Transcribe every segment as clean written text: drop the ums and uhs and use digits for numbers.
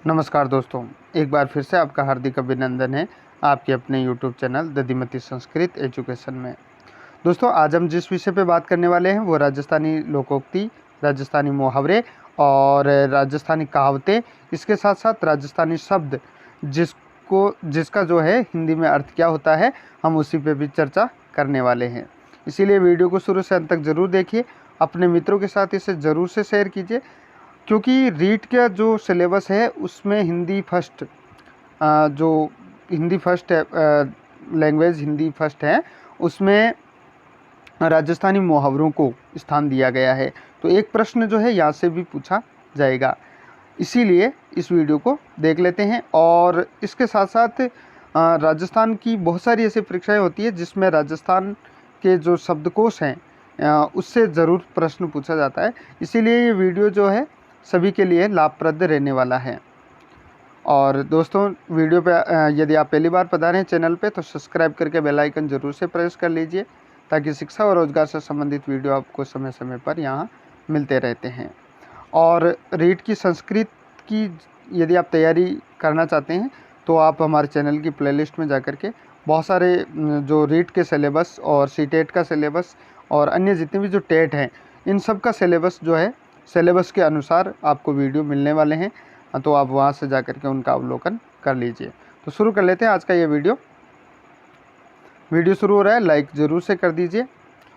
नमस्कार दोस्तों, एक बार फिर से आपका हार्दिक अभिनंदन है आपके अपने YouTube channel Dadhimati Sanskrit education में। दोस्तों, आज हम जिस विषय पे बात करने वाले हैं वो राजस्थानी लोकोक्ति, राजस्थानी मुहावरे और राजस्थानी कहावतें, इसके साथ साथ राजस्थानी शब्द जिसका जो है हिंदी में अर्थ क्या होता है, हम उसी पे भी चर्चा करने वाले हैं। इसीलिए वीडियो को शुरू से अंत तक ज़रूर देखिए, अपने मित्रों के साथ इसे ज़रूर से शेयर कीजिए, क्योंकि रीट का जो सिलेबस है उसमें जो हिंदी फर्स्ट है, लैंग्वेज हिंदी फर्स्ट है, उसमें राजस्थानी मुहावरों को स्थान दिया गया है। तो एक प्रश्न जो है यहाँ से भी पूछा जाएगा, इसीलिए इस वीडियो को देख लेते हैं। और इसके साथ साथ राजस्थान की बहुत सारी ऐसी परीक्षाएं होती है जिसमें राजस्थान के जो शब्दकोश हैं उससे ज़रूर प्रश्न पूछा जाता है, इसीलिए ये वीडियो जो है सभी के लिए लाभप्रद रहने वाला है। और दोस्तों, वीडियो पे यदि आप पहली बार पधारे हैं चैनल पे तो सब्सक्राइब करके बेल आइकन ज़रूर से प्रेस कर लीजिए, ताकि शिक्षा और रोजगार से संबंधित वीडियो आपको समय समय पर यहाँ मिलते रहते हैं। और रीट की संस्कृत की यदि आप तैयारी करना चाहते हैं तो आप हमारे चैनल की प्लेलिस्ट में जाकर के बहुत सारे जो रीट के सिलेबस और सीटेट का सिलेबस और अन्य जितने भी जो टेट हैं, इन सब का सिलेबस जो है, सिलेबस के अनुसार आपको वीडियो मिलने वाले हैं, तो आप वहां से जाकर के उनका अवलोकन कर लीजिए। तो शुरू कर लेते हैं आज का ये वीडियो शुरू हो रहा है, लाइक ज़रूर से कर दीजिए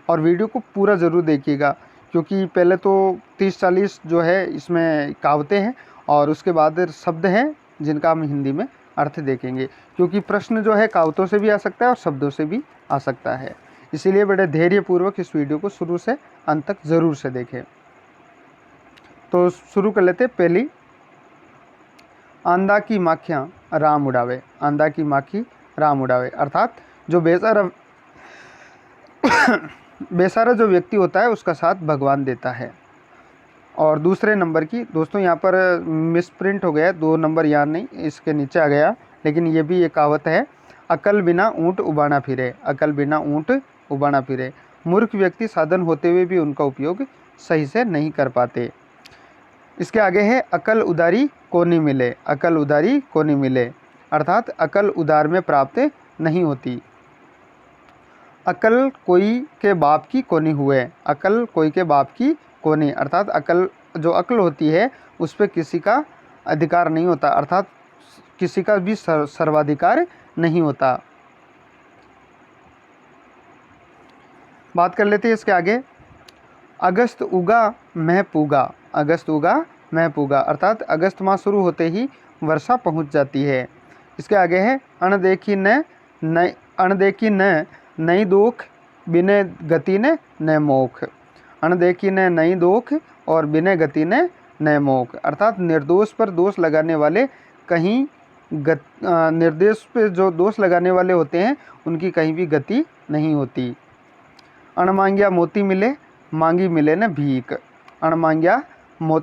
और वीडियो को पूरा ज़रूर देखिएगा, क्योंकि पहले तो 30-40 जो है इसमें कहावतें हैं और उसके बाद शब्द हैं जिनका हम हिंदी में अर्थ देखेंगे, क्योंकि प्रश्न जो है कहावतों से भी आ सकता है और शब्दों से भी आ सकता है। इसीलिए बड़े धैर्यपूर्वक इस वीडियो को शुरू से अंत तक ज़रूर से देखें। तो शुरू कर लेते हैं। पहली, आंधा की माखियाँ राम उड़ावे। आंधा की माखी राम उड़ावे अर्थात जो बेसारा जो व्यक्ति होता है उसका साथ भगवान देता है। और दूसरे नंबर की, दोस्तों यहाँ पर मिसप्रिंट हो गया, 2 नंबर यहाँ नहीं, इसके नीचे आ गया, लेकिन ये भी एक कहावत है, अकल बिना ऊँट उबाना फिरे। अकल बिना ऊँट उबाना फिरे। मूर्ख व्यक्ति साधन होते हुए भी उनका उपयोग सही से नहीं कर पाते। इसके आगे है, अकल उदारी को नहीं मिले। अकल उदारी को नहीं मिले अर्थात अकल उधार में प्राप्त नहीं होती। अकल कोई के बाप की कोनी हुए। अकल कोई के बाप की कोनी अर्थात अकल, जो अक्ल होती है उस पर किसी का अधिकार नहीं होता, अर्थात किसी का भी सर्वाधिकार नहीं होता। बात कर लेते हैं इसके आगे, अगस्त उगा मैं पूगा। अगस्त उगा मैं पूगा अर्थात अगस्त माह शुरू होते ही वर्षा पहुंच जाती है। इसके आगे है, अणदेखी न नई दोख बिने गति ने न मोख। अणदेखी ने नई दोख और बिने गति ने न मोख अर्थात निर्दोष पर दोष लगाने वाले कहीं निर्देश पे जो दोष लगाने वाले होते हैं उनकी कहीं भी गति नहीं होती। अणमांग्या मोती मिले, मांगी मिले न भीख। अणमांग्या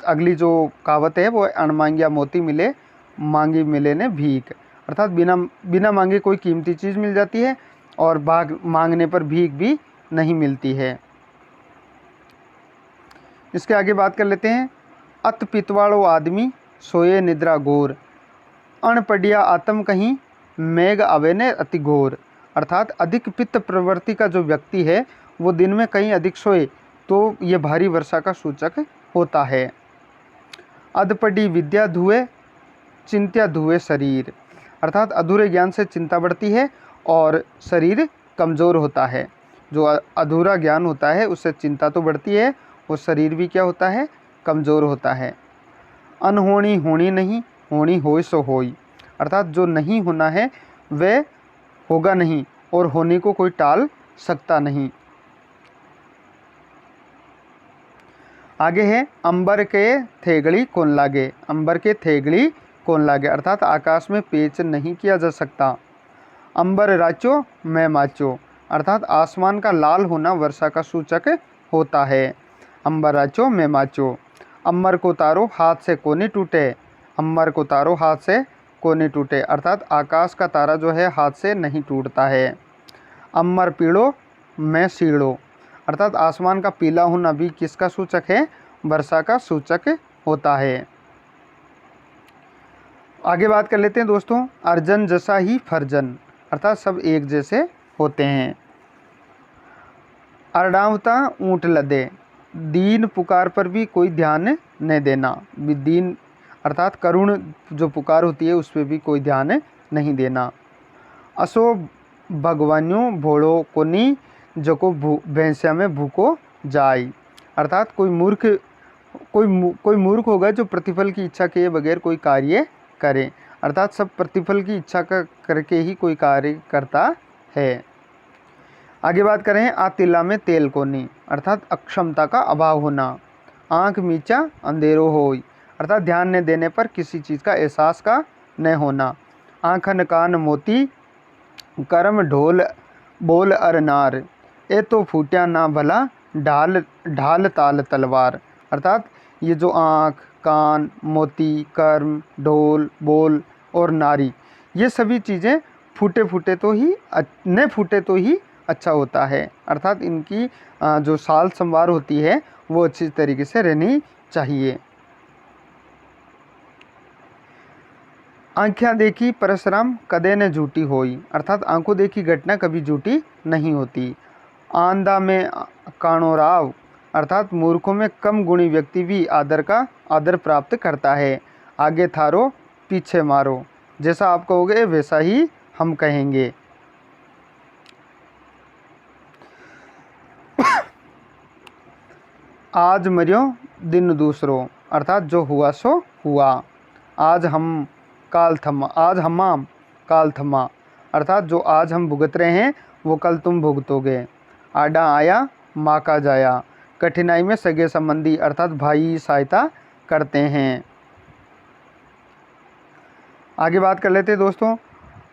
अगली जो कहावत है वो अणमांग्या मोती मिले, मांगी मिले न भीख अर्थात बिना मांगे कोई कीमती चीज़ मिल जाती है और मांगने पर भीख भी नहीं मिलती है। इसके आगे बात कर लेते हैं, अत पितवाड़ो आदमी सोए निद्रा घोर। अण पढ़िया आत्म कहीं मेघ आवे ने अति घोर अर्थात अधिक पित्त प्रवृत्ति का जो व्यक्ति है वो दिन में कहीं अधिक सोए तो ये भारी वर्षा का सूचक होता है। अधपढ़ी विद्या धुए, चिंत्या धुए शरीर अर्थात अधूरे ज्ञान से चिंता बढ़ती है और शरीर कमज़ोर होता है। जो अधूरा ज्ञान होता है उससे चिंता तो बढ़ती है और शरीर भी क्या होता है, कमज़ोर होता है। अनहोनी होनी नहीं, होनी होय सो होई अर्थात जो नहीं होना है वह होगा नहीं और होने को कोई टाल सकता नहीं। आगे है, अंबर के थेगड़ी कौन लागे। अंबर के थेगड़ी कौन लागे अर्थात आकाश में पेच नहीं किया जा सकता। अंबर राचो मैं माचो अर्थात आसमान का लाल होना वर्षा का सूचक होता है। अंबर राचो मैं माचो। अम्बर को तारो हाथ से कोनी टूटे। अम्बर को तारो हाथ से कोनी टूटे अर्थात आकाश का तारा जो है हाथ से नहीं टूटता है। अम्बर पीड़ो मैं सीड़ो अर्थात आसमान का पीला होना भी किसका सूचक है, वर्षा का सूचक होता है। आगे बात कर लेते हैं दोस्तों, अर्जन जैसा ही फर्जन, अर्थात सब एक जैसे होते हैं। अरडावता ऊँट लदे, दीन पुकार पर भी कोई ध्यान न देना। दीन अर्थात करुण जो पुकार होती है उस पर भी कोई ध्यान नहीं देना। असो भगवान्यों भोड़ो कोनी, जो को भैंसिया में भूको जाय, अर्थात कोई मूर्ख होगा जो प्रतिफल की इच्छा किए बगैर कोई कार्य करे, अर्थात सब प्रतिफल की इच्छा करके ही कोई कार्य करता है। आगे बात करें, आतिला में तेल कोनी, अर्थात अक्षमता का अभाव होना। आँख मीचा अंधेरो होय, अर्थात ध्यान न देने पर किसी चीज़ का एहसास का न होना। आँखन कान मोती, कर्म ढोल बोल अरनार, ए तो फूट्या ना भला ढाल ताल तलवार, अर्थात ये जो आँख, कान, मोती, कर्म, ढोल, बोल और नारी, ये सभी चीज़ें फूटे तो ही अच्छा होता है, अर्थात इनकी जो साल संवार होती है वो अच्छी तरीके से रहनी चाहिए। आँखें देखी परशुराम कदे न झूठी होई, अर्थात आंखों देखी घटना कभी झूठी नहीं होती। आंधा में कानो राव, अर्थात मूर्खों में कम गुणी व्यक्ति भी आदर प्राप्त करता है। आगे थारो पीछे मारो, जैसा आप कहोगे वैसा ही हम कहेंगे। आज मरियो दिन दूसरो, अर्थात जो हुआ सो हुआ। आज हम काल थमा, अर्थात जो आज हम भुगत रहे हैं वो कल तुम भुगतोगे। आडा आया माका जाया, कठिनाई में सगे संबंधी अर्थात भाई सहायता करते हैं। आगे बात कर लेते हैं दोस्तों,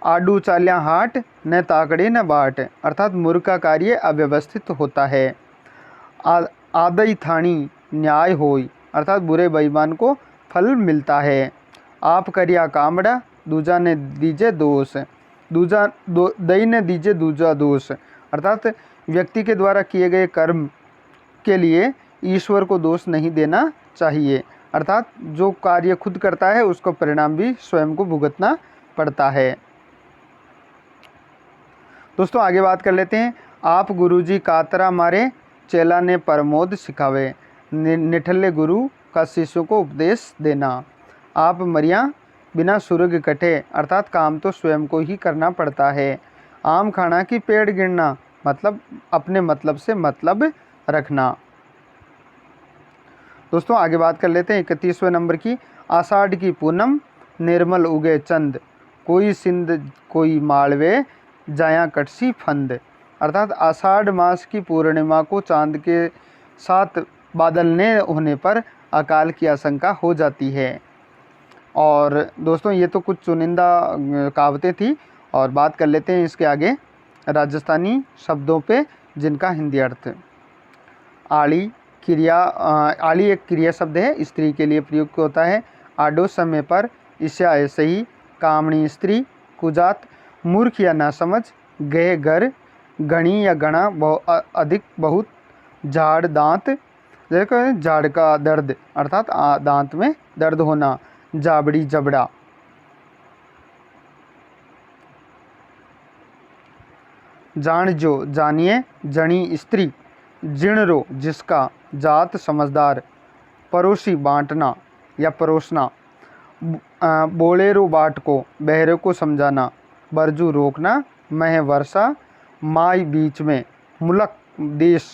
आडू चाल्या हाट न ताकड़े न बाट, अर्थात मूर्ख का कार्य अव्यवस्थित होता है। आदई थानी न्याय होय, अर्थात बुरे बेईमान को फल मिलता है। आप करिया कामड़ा दूजा ने दीजे दोष, दई ने दीजे दूजा दोष, अर्थात व्यक्ति के द्वारा किए गए कर्म के लिए ईश्वर को दोष नहीं देना चाहिए, अर्थात जो कार्य खुद करता है उसको परिणाम भी स्वयं को भुगतना पड़ता है। दोस्तों आगे बात कर लेते हैं, आप गुरुजी कातरा मारे चेला ने परमोद सिखावे, निठल्ले गुरु का शिष्यों को उपदेश देना। आप मरिया बिना सुर्ग कटे, अर्थात काम तो स्वयं को ही करना पड़ता है। आम खाना की पेड़ गिनना, मतलब अपने मतलब से मतलब रखना। दोस्तों आगे बात कर लेते हैं 31वें नंबर की, आषाढ़ की पूनम निर्मल उगे चंद, कोई सिंध कोई मालवे जाया कटसी फंद, अर्थात आषाढ़ मास की पूर्णिमा को चांद के साथ बादल न होने पर अकाल की आशंका हो जाती है। और दोस्तों ये तो कुछ चुनिंदा कहावतें थी, और बात कर लेते हैं इसके आगे राजस्थानी शब्दों पे जिनका हिंदी अर्थ। आड़ी आड़ी एक क्रिया शब्द है, स्त्री के लिए प्रयुक्त होता है। आडो समय पर, ईशा ऐसे ही, कामणी स्त्री, कुजात मूर्ख या नासमझ, गए घर, गणी या गणा अधिक बहुत, झाड़ दांत, देखो झाड़ का दर्द अर्थात दांत में दर्द होना, जाबड़ी जबड़ा। जान जो जानिए, जणी स्त्री, जिणरो जिसका, जात समझदार, पड़ोसी बांटना या परोसना, बोलेरो बाट को बहरे को समझाना, बरजू रोकना, मह वर्षा, माई बीच में, मुलक देश।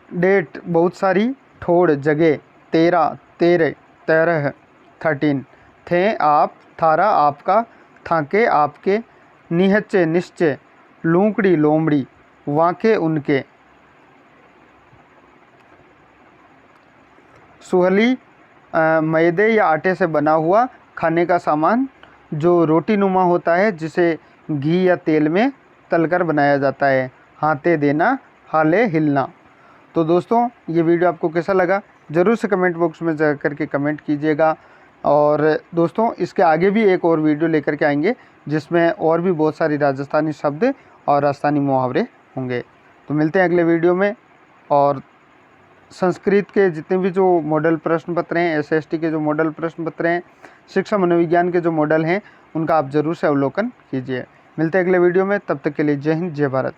डेट बहुत सारी, ठोड़ जगह, तेरा तेरे, तेरह 13, थे आप थारा आपका, थाके आपके, निहच्चे निश्चय, लूकड़ी लोमड़ी, वाके उनके। सुहली मैदे या आटे से बना हुआ खाने का सामान जो रोटी नुमा होता है, जिसे घी या तेल में तलकर बनाया जाता है। हाथे देना, हाले हिलना। तो दोस्तों ये वीडियो आपको कैसा लगा ज़रूर से कमेंट बॉक्स में जा करके कमेंट कीजिएगा। और दोस्तों इसके आगे भी एक और वीडियो लेकर के आएंगे जिसमें और भी बहुत सारी राजस्थानी शब्द और राजस्थानी मुहावरे होंगे। तो मिलते हैं अगले वीडियो में, और संस्कृत के जितने भी जो मॉडल प्रश्न पत्र हैं, SST के जो मॉडल प्रश्न पत्र हैं, शिक्षा मनोविज्ञान के जो मॉडल हैं, उनका आप ज़रूर से अवलोकन कीजिए। मिलते हैं अगले वीडियो में, तब तक के लिए जय हिंद, जय भारत।